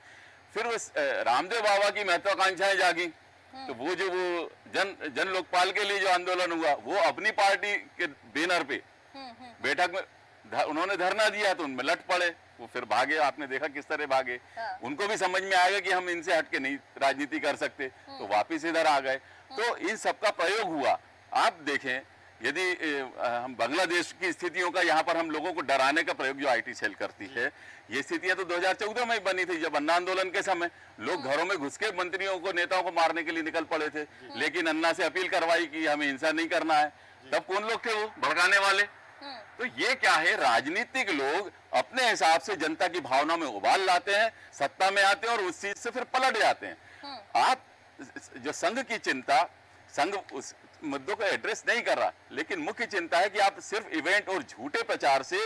फिर उस रामदेव बाबा की महत्वाकांक्षाएं जागी, तो वो जन लोकपाल के लिए जो आंदोलन हुआ वो अपनी पार्टी के बैनर पे बैठक में उन्होंने धरना दिया, तो उनमें लट पड़े, वो फिर भागे। आपने देखा किस तरह भागे। उनको भी समझ में आ गया कि हम इनसे हटके नहीं राजनीति कर सकते, तो वापिस इधर आ गए। तो इन सबका प्रयोग हुआ। आप देखें, यदि हम बांग्लादेश की स्थितियों का यहाँ पर हम लोगों को डराने का प्रयोग जो आईटी सेल करती है, ये स्थितियां तो 2014 में ही बनी थी, जब अन्ना आंदोलन के समय लोग घरों में घुस के मंत्रियों को, नेताओं को मारने के लिए निकल पड़े थे, लेकिन अन्ना से अपील करवाई कि हमें हिंसा नहीं करना है। तब कौन लोग थे वो भड़काने वाले? तो ये क्या है, राजनीतिक लोग अपने हिसाब से जनता की भावना में उबाल लाते हैं, सत्ता में आते हैं और उस चीज से फिर पलट जाते हैं। आप जो संघ की चिंता, संघ उस मुद्दों को एड्रेस नहीं कर रहा, लेकिन मुख्य चिंता है कि आप सिर्फ इवेंट और झूठे प्रचार से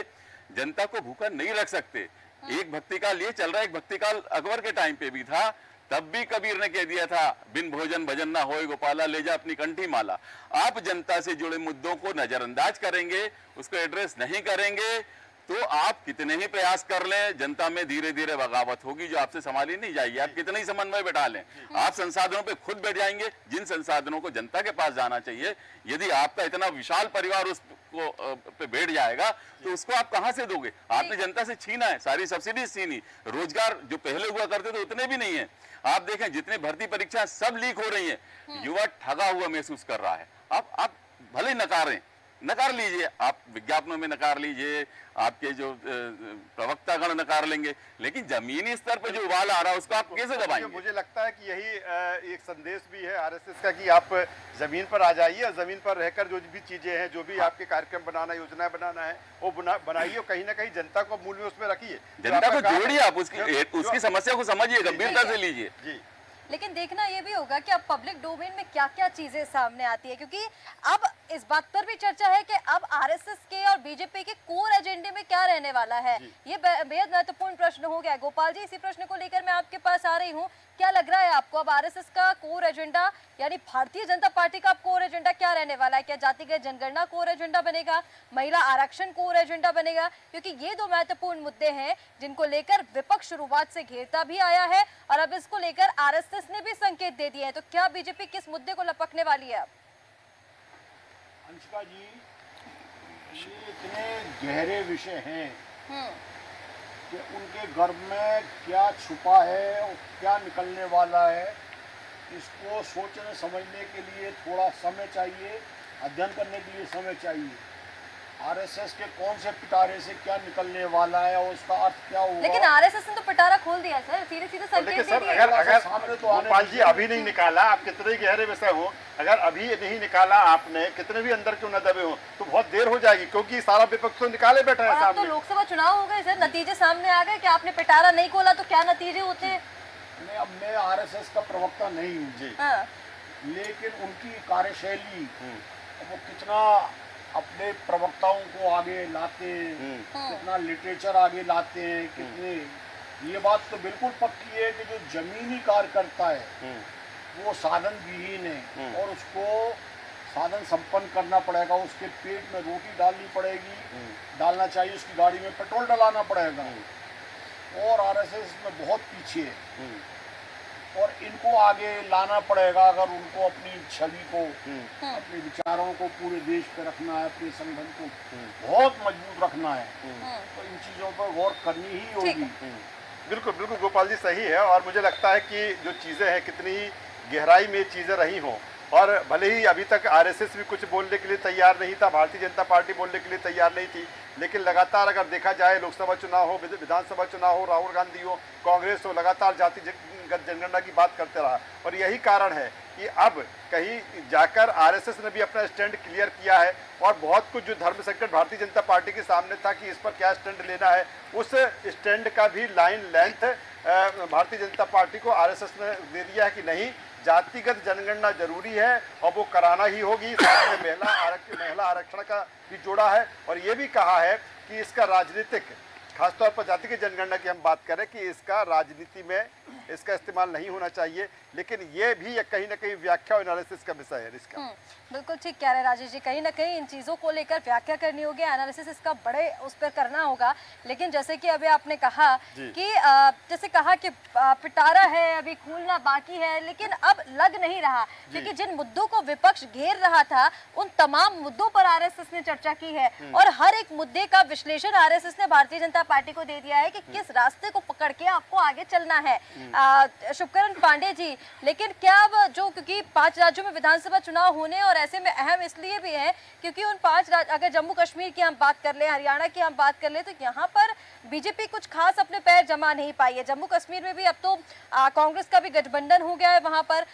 जनता को भूखा नहीं रख सकते। एक भक्ति काल ये चल रहा है, एक भक्ति काल अकबर के टाइम पे भी था, तब भी कबीर ने कह दिया था, बिन भोजन भजन ना होए गोपाला, ले जा अपनी कंठी माला। आप जनता से जुड़े मुद्दों को नजरअंदाज करेंगे, उसको एड्रेस नहीं करेंगे, तो आप कितने ही प्रयास कर लें, जनता में धीरे धीरे बगावत होगी जो आपसे संभाली नहीं जाएगी। आप कितने ही समन्वय बैठा लें, आप संसाधनों पे खुद बैठ जाएंगे, जिन संसाधनों को जनता के पास जाना चाहिए। यदि आपका इतना विशाल परिवार उसको पे बैठ जाएगा, तो उसको आप कहां से दोगे? आपने जनता से छीना है, सारी सब्सिडी छीनी, रोजगार जो पहले हुआ करते थे उतने भी नहीं है। आप देखें, जितने भर्ती परीक्षाएं सब लीक हो रही हैं, युवा ठगा हुआ महसूस कर रहा है। आप भले नकारें, नकार लीजिए, आप विज्ञापनों में नकार लीजिए, आपके जो प्रवक्तागण नकार लेंगे, लेकिन जमीनी स्तर पर जो उबाल आ रहा है उसको आप कैसे दबाएंगे? मुझे लगता है कि यही एक संदेश भी है आरएसएस का कि आप जमीन पर आ जाइए और जमीन पर रहकर जो भी चीजें हैं, जो भी आपके कार्यक्रम बनाना, योजनाएं बनाना है, वो बनाइए और कहीं ना कहीं जनता को मूल में उसमें रखिए, जनता को जोड़िए, आप उसकी समस्या को समझिए, गंभीरता से लीजिए। जी, लेकिन देखना ये भी होगा कि अब पब्लिक डोमेन में क्या क्या चीजें सामने आती है, क्योंकि अब इस बात पर भी चर्चा है कि अब आरएसएस के और बीजेपी के कोर एजेंडे में क्या रहने वाला है। ये बेहद महत्वपूर्ण प्रश्न हो गया। गोपाल जी, इसी प्रश्न को लेकर मैं आपके पास आ रही हूँ। क्या लग रहा है आपको, अब आरएसएस का कोर एजेंडा यानी भारतीय जनता पार्टी का अब कोर एजेंडा क्या रहने वाला है? क्या जातिगत जनगणना कोर एजेंडा बनेगा, महिला आरक्षण कोर एजेंडा बनेगा? क्योंकि ये दो महत्वपूर्ण मुद्दे हैं जिनको लेकर विपक्ष शुरुआत से घेरता भी आया है और अब इसको लेकर आरएसएस ने भी संकेत दे दिए हैं। तो क्या बीजेपी किस मुद्दे को लपकने वाली है अब? अंशिका जी, ये इतने गहरे विषय हैं कि उनके गर्भ में क्या छुपा है और क्या निकलने वाला है, इसको सोचने समझने के लिए थोड़ा समय चाहिए, अध्ययन करने के लिए समय चाहिए। आरएसएस के कौन से पिटारे से क्या निकलने वाला है और उसका अर्थ क्या हुआ। लेकिन आरएसएस ने तो पिटारा खोल दिया सर, सीधे सीधे संकेत लेकिन दे सर दिए। अगर सामने तो गोपाल जी अभी नहीं निकाला, आप कितने ही गहरे विषय हो, अगर अभी नहीं निकाला आपने, कितने भी अंदर क्यों न दबे हो, तो बहुत देर हो जाएगी, क्योंकि सारा विपक्ष तो निकाले बैठा है अब तो सामने। लोकसभा चुनाव हो गए सर, नतीजे सामने आ गए कि आपने पिटारा नहीं खोला तो क्या नतीजे होते हैं। अब मैं आरएसएस का प्रवक्ता नहीं हूँ जी, हाँ। लेकिन उनकी कार्यशैली, वो कितना अपने प्रवक्ताओं को आगे लाते हैं, कितना लिटरेचर आगे लाते हैं, कितने, ये बात तो बिल्कुल पक्की है कि जो जमीनी कार्यकर्ता है वो साधन विहीन है और उसको साधन संपन्न करना पड़ेगा। उसके पेट में रोटी डालनी पड़ेगी, डालना चाहिए, उसकी गाड़ी में पेट्रोल डलाना पड़ेगा। और आरएसएस में बहुत पीछे है और इनको आगे लाना पड़ेगा अगर उनको अपनी छवि को, अपने विचारों को पूरे देश पे रखना है, अपने संगठन को बहुत मजबूत रखना है, तो इन चीज़ों पर गौर करनी ही होगी। बिल्कुल बिल्कुल गोपाल जी सही है। और मुझे लगता है कि जो चीज़ें हैं, कितनी ही गहराई में चीज़ें रही हों, और भले ही अभी तक आरएसएस भी कुछ बोलने के लिए तैयार नहीं था, भारतीय जनता पार्टी बोलने के लिए तैयार नहीं थी, लेकिन लगातार अगर देखा जाए, लोकसभा चुनाव हो, विधानसभा चुनाव हो, राहुल गांधी हो, कांग्रेस हो, लगातार जातिगत जनगणना की बात करते रहा। और यही कारण है कि अब कहीं जाकर आरएसएस ने भी अपना स्टैंड क्लियर किया है, और बहुत कुछ जो धर्म संकट भारतीय जनता पार्टी के सामने था कि इस पर क्या स्टैंड लेना है, उस स्टैंड का भी line length Bharatiya Janata party को आरएसएस ने दे दिया है कि नहीं, जातिगत जनगणना जरूरी है और वो कराना ही होगी। साथ में महिला आरक्षण का भी जोड़ा है, और ये भी कहा है कि इसका राजनीतिक, खासतौर पर जातिगत जनगणना की हम बात करें, कि इसका राजनीति में इसका इस्तेमाल नहीं होना चाहिए, लेकिन ये भी कहीं ना कहीं व्याख्या और एनालिसिस का विषय है इसका। बिल्कुल ठीक कह रहे हैं राजेश जी, कहीं ना कहीं इन चीज़ों को लेकर व्याख्या करनी होगी, एनालिसिस इसका बड़े उस पर करना होगा। लेकिन जैसे कि अभी आपने कहा कि जैसे कहा कि पिटारा है, अभी खोलना बाकी है, लेकिन अब लग नहीं रहा, क्योंकि जिन मुद्दों को विपक्ष घेर रहा था उन तमाम मुद्दों पर आरएसएस ने चर्चा की है और हर एक मुद्दे का विश्लेषण आरएसएस ने भारतीय जनता पार्टी को दे दिया है कि किस रास्ते को पकड़ के आपको आगे चलना है। शुभकरण पांडे जी, लेकिन क्या अब जो, क्योंकि 5 राज्यों में विधानसभा चुनाव होने और ऐसे में अहम इसलिए भी है क्योंकि उन 5 राज्य, अगर जम्मू कश्मीर की हम बात कर ले, हरियाणा की हम बात कर ले, तो यहाँ पर बीजेपी कुछ खास अपने पैर जमा नहीं पाई है। जम्मू कश्मीर में भी अब तो कांग्रेस का भी गठबंधन हो गया है, वहां पर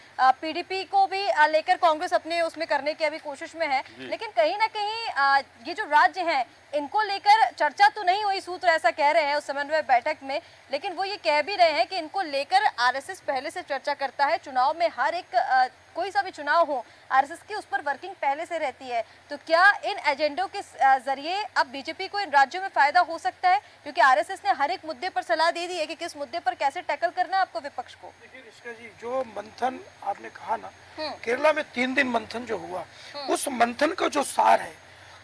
पीडीपी को भी लेकर कांग्रेस अपने उसमें करने की अभी कोशिश में है। लेकिन कहीं ना कहीं ये जो राज्य हैं इनको लेकर चर्चा तो नहीं हुई, सूत्र ऐसा कह रहे हैं उस समन्वय बैठक में, लेकिन वो ये कह भी रहे हैं कि इनको लेकर आरएसएस पहले से चर्चा करता है। चुनाव में हर एक कोई सा भी चुनाव हो, आरएसएस की उस पर वर्किंग पहले से रहती है। तो क्या इन एजेंडों के जरिए अब बीजेपी को इन राज्यों में फायदा हो सकता है, क्योंकि आरएसएस ने हर एक मुद्दे पर सलाह दे दी है कि किस मुद्दे पर कैसे टैकल करना है आपको विपक्ष को। देखिए ऋषिका जी, जो मंथन आपने कहा ना, केरला में 3 दिन मंथन जो हुआ, उस मंथन का जो सार है,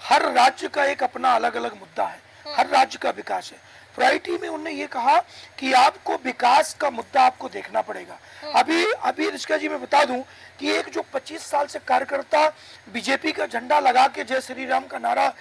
हर राज्य का एक अपना अलग अलग मुद्दा है, हर राज्य का विकास है। प्रायोरिटी में उन्होंने ये कहा कि आपको विकास का मुद्दा आपको देखना पड़ेगा। अभी ऋषिका जी मैं बता दूं कि एक जो 25 साल से कार्यकर्ता बीजेपी का झंडा लगा के जय श्री राम का नारा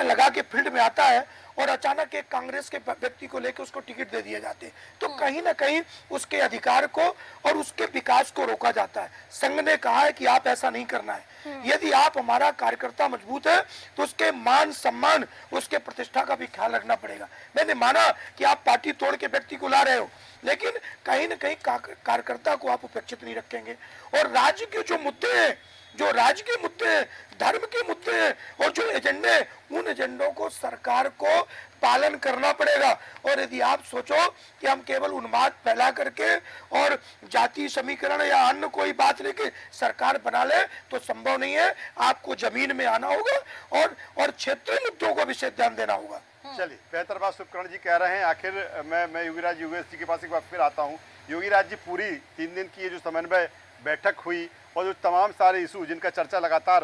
लगा के फील्ड में आता है और अचानक एक कांग्रेस के व्यक्ति को लेकर उसको टिकट दे दिए जाते, तो कहीं ना कहीं उसके अधिकार को और उसके विकास को रोका जाता है। संघ ने कहा है कि आप ऐसा नहीं करना है। यदि आप हमारा कार्यकर्ता मजबूत है तो उसके मान सम्मान, उसके प्रतिष्ठा का भी ख्याल रखना पड़ेगा। मैंने माना कि आप पार्टी तोड़ के व्यक्ति को ला रहे हो, लेकिन कहीं ना कहीं कार्यकर्ता को आप उपेक्षित नहीं रखेंगे। और राज्य के जो मुद्दे हैं, जो राज्य के मुद्दे हैं, धर्म के मुद्दे हैं और जो एजेंडे, उन एजेंडों को सरकार को पालन करना पड़ेगा। और यदि आप सोचो कि हम केवल उन्माद फैला करके और जाति समीकरण या अन्य कोई बात लेके सरकार बना ले तो संभव नहीं है। आपको जमीन में आना होगा और क्षेत्रीय मुद्दों को विशेष ध्यान देना होगा। चलिए, बेहतर बात शुभकरण जी कह रहे हैं। आखिर मैं योगीराज योगेश जी के पास एक बार फिर आता हूँ। योगीराज जी, पूरी 3 दिन की ये जो समन्वय बैठक हुई और जो तमाम सारे इशू जिनका चर्चा लगातार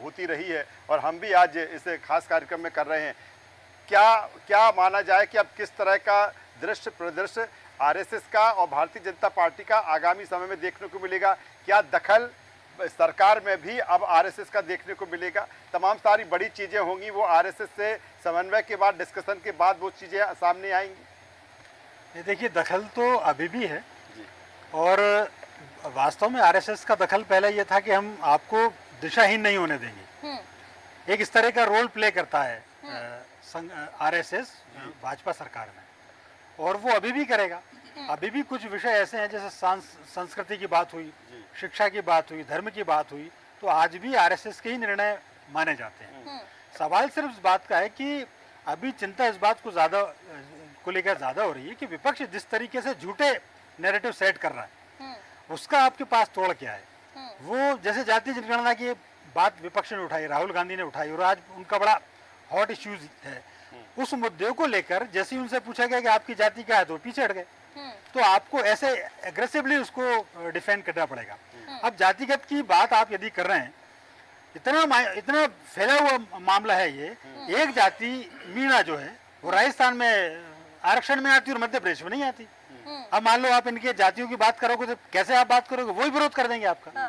होती रही है और हम भी आज इसे खास कार्यक्रम में कर रहे हैं, क्या माना जाए कि अब किस तरह का दृश्य परिदृश्य आरएसएस का और भारतीय जनता पार्टी का आगामी समय में देखने को मिलेगा? क्या दखल सरकार में भी अब आरएसएस का देखने को मिलेगा? तमाम सारी बड़ी चीज़ें होंगी, वो आरएसएस से समन्वय के बाद, डिस्कशन के बाद वो चीज़ें सामने आएंगी। देखिए, दखल तो अभी भी है और वास्तव में आरएसएस का दखल पहले ये था कि हम आपको दिशाहीन नहीं होने देंगे। एक इस तरह का रोल प्ले करता है आरएसएस भाजपा सरकार में, और वो अभी भी करेगा। अभी भी कुछ विषय ऐसे हैं जैसे संस्कृति की बात हुई, शिक्षा की बात हुई, धर्म की बात हुई, तो आज भी आरएसएस के ही निर्णय माने जाते हैं। सवाल सिर्फ इस बात का है कि अभी चिंता इस बात को लेकर ज्यादा हो रही है कि विपक्ष जिस तरीके से झूठे नैरेटिव सेट कर रहा है, उसका आपके पास तोड़ क्या है। वो जैसे जातीय जनगणना की बात विपक्ष ने उठाई, राहुल गांधी ने उठाई और आज उनका बड़ा हॉट इश्यूज है। उस मुद्दे को लेकर जैसे ही उनसे पूछा गया कि आपकी जाति क्या है तो पीछे हट गए। तो आपको ऐसे एग्रेसिवली उसको डिफेंड करना पड़ेगा। अब जातिगत की बात आप यदि कर रहे हैं, इतना फैला हुआ मामला है ये। एक जाति मीणा जो है वो राजस्थान में आरक्षण में आती है और मध्य प्रदेश में नहीं आती। अब मान लो आप इनके जातियों की बात करोगे तो कैसे आप बात करोगे, वही विरोध कर देंगे आपका।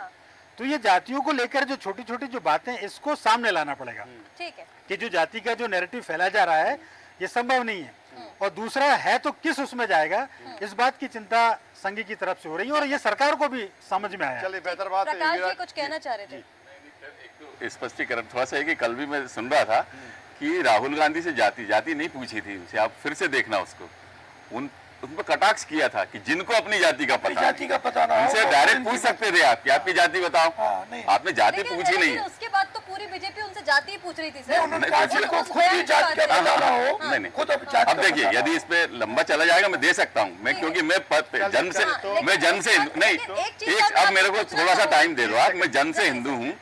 तो ये जातियों को लेकर जो छोटी छोटी जो बातें, इसको सामने लाना पड़ेगा। ठीक है कि जो जाति का जो नैरेटिव फैला जा रहा है ये संभव नहीं है। और दूसरा है तो किस उसमें जाएगा, इस बात की चिंता संघ की तरफ से हो रही है और ये सरकार को भी समझ में आया। चलिए, बेहतर बात है। प्रकाश जी कुछ कहना चाह रहे थे। एक तो स्पष्टीकरण थोड़ा सा है कि कल भी मैं सुन रहा था कि राहुल गांधी से जाति नहीं पूछी थी उनसे, आप फिर से देखना उसको। उन पर कटाक्ष किया था कि जिनको अपनी जाति का पता ना, उनसे डायरेक्ट पूछ सकते थे आप कि आपकी जाति बताओ। आपने जाति पूछी नहीं है। उसके बाद तो पूरी बीजेपी उनसे जाति ही पूछ रही थी सर। अब देखिए, यदि इस पे लंबा चला जाएगा मैं दे सकता हूँ मैं, क्योंकि मैं जन्म से नहीं, एक अब मेरे को थोड़ा सा टाइम दे दो आप। मैं जन्म से हिंदू हूँ,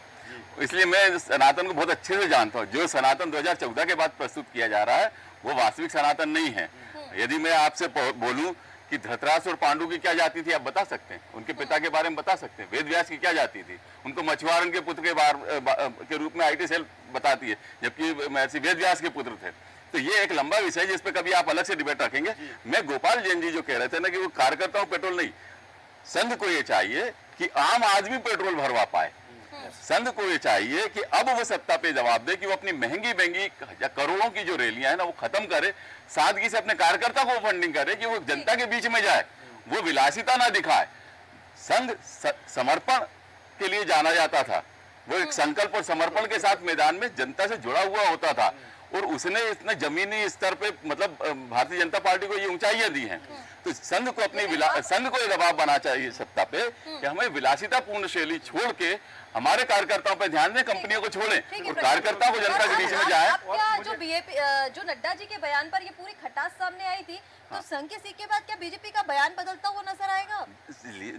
इसलिए मैं सनातन को बहुत अच्छे से जानता हूँ। जो सनातन 2014 के बाद प्रस्तुत किया जा रहा है वो वास्तविक सनातन नहीं है। यदि मैं आपसे बोलूं कि धृतराष्ट्र और पांडु की क्या जाति थी, आप बता सकते हैं? उनके पिता के बारे में बता सकते हैं? वेद व्यास की क्या जाति थी? उनको मछुआरन के पुत्र के रूप में IT सेल बताती है, जबकि महर्षि वेद व्यास के पुत्र थे। तो ये एक लंबा विषय है जिस पे कभी आप अलग से डिबेट रखेंगे। मैं गोपाल जैन जी जो कह रहे थे ना कि वो कार्यकर्ताओं पेट्रोल नहीं, संघ को ये चाहिए कि आम आदमी पेट्रोल भरवा पाए। संघ को ये चाहिए कि अब वो सत्ता पे जवाब दे कि वो अपनी महंगी महंगी या करोड़ों की जो रैलियां है ना वो खत्म करे, सादगी से अपने कार्यकर्ता को फंडिंग करे, कि वो जनता के बीच में जाए, वो विलासिता ना दिखाए। संघ समर्पण के लिए जाना जाता था, वो एक संकल्प और समर्पण के साथ मैदान में जनता से जुड़ा हुआ होता था, और उसने इतने जमीनी स्तर पे मतलब भारतीय जनता पार्टी को ये ऊंचाइयां दी हैं। तो संघ को अपनी संघ को ये दबाव बना चाहिए सत्ता पे कि हमें विलासितापूर्ण शैली छोड़ के हमारे कार्यकर्ताओं पे ध्यान दें, कंपनियों को छोड़ें और कार्यकर्ताओं को जनता के बीच में जाए। क्या जो बीजेपी जो नड्डा जी के बयान पर ये पूरी खटास सामने आई थी, तो संघ की सीट के बाद क्या बीजेपी का बयान बदलता हुआ नजर आएगा?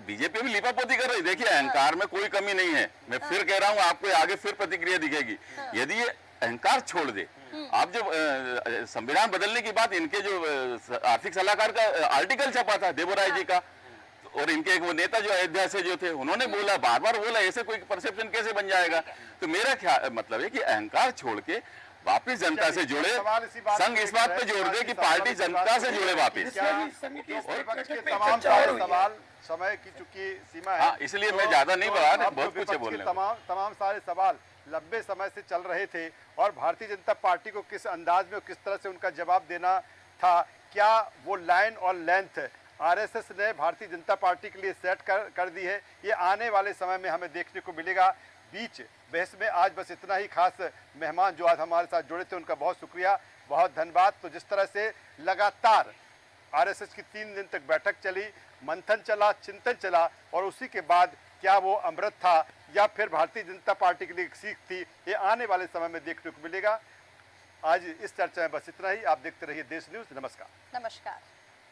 बीजेपी भी लीपापोती कर रही। देखिए अहंकार में कोई कमी नहीं है, मैं फिर कह रहा हूँ, आपको आगे फिर प्रतिक्रिया दिखेगी। यदि ये अहंकार छोड़ दे, आप जब संविधान बदलने की बात, इनके जो आर्थिक सलाहकार का आर्टिकल छपा था देवराय जी का, और इनके एक वो नेता जो अयोध्या से जो थे उन्होंने बोला, बार बार बोला, ऐसे कोई परसेप्शन कैसे बन जाएगा? तो मेरा ख्याल मतलब है कि अहंकार छोड़ के वापिस जनता से जुड़े। संघ इस बात पे जोर दे कि पार्टी जनता से जुड़े वापिस। तमाम सारे सवाल, समय की चूंकि सीमा है, हाँ, इसलिए मैं ज्यादा नहीं बढ़ा रहा, बहुत कुछ है बोलने में। तमाम सारे सवाल लंबे समय से चल रहे थे और भारतीय जनता पार्टी को किस अंदाज में, किस तरह से उनका जवाब देना था, क्या वो लाइन और लेंथ आरएसएस ने भारतीय जनता पार्टी के लिए सेट कर दी है, ये आने वाले समय में हमें देखने को मिलेगा। बीच बहस में आज बस इतना ही। खास मेहमान जो आज हमारे साथ जुड़े थे उनका बहुत शुक्रिया, बहुत धन्यवाद। तो जिस तरह से लगातार आरएसएस की 3 दिन तक बैठक चली, मंथन चला, चिंतन चला, और उसी के बाद क्या वो अमृत था या फिर भारतीय जनता पार्टी के लिए एक सीख थी, ये आने वाले समय में देखने को मिलेगा। आज इस चर्चा में बस इतना ही। आप देखते रहिए देश न्यूज़। नमस्कार। नमस्कार।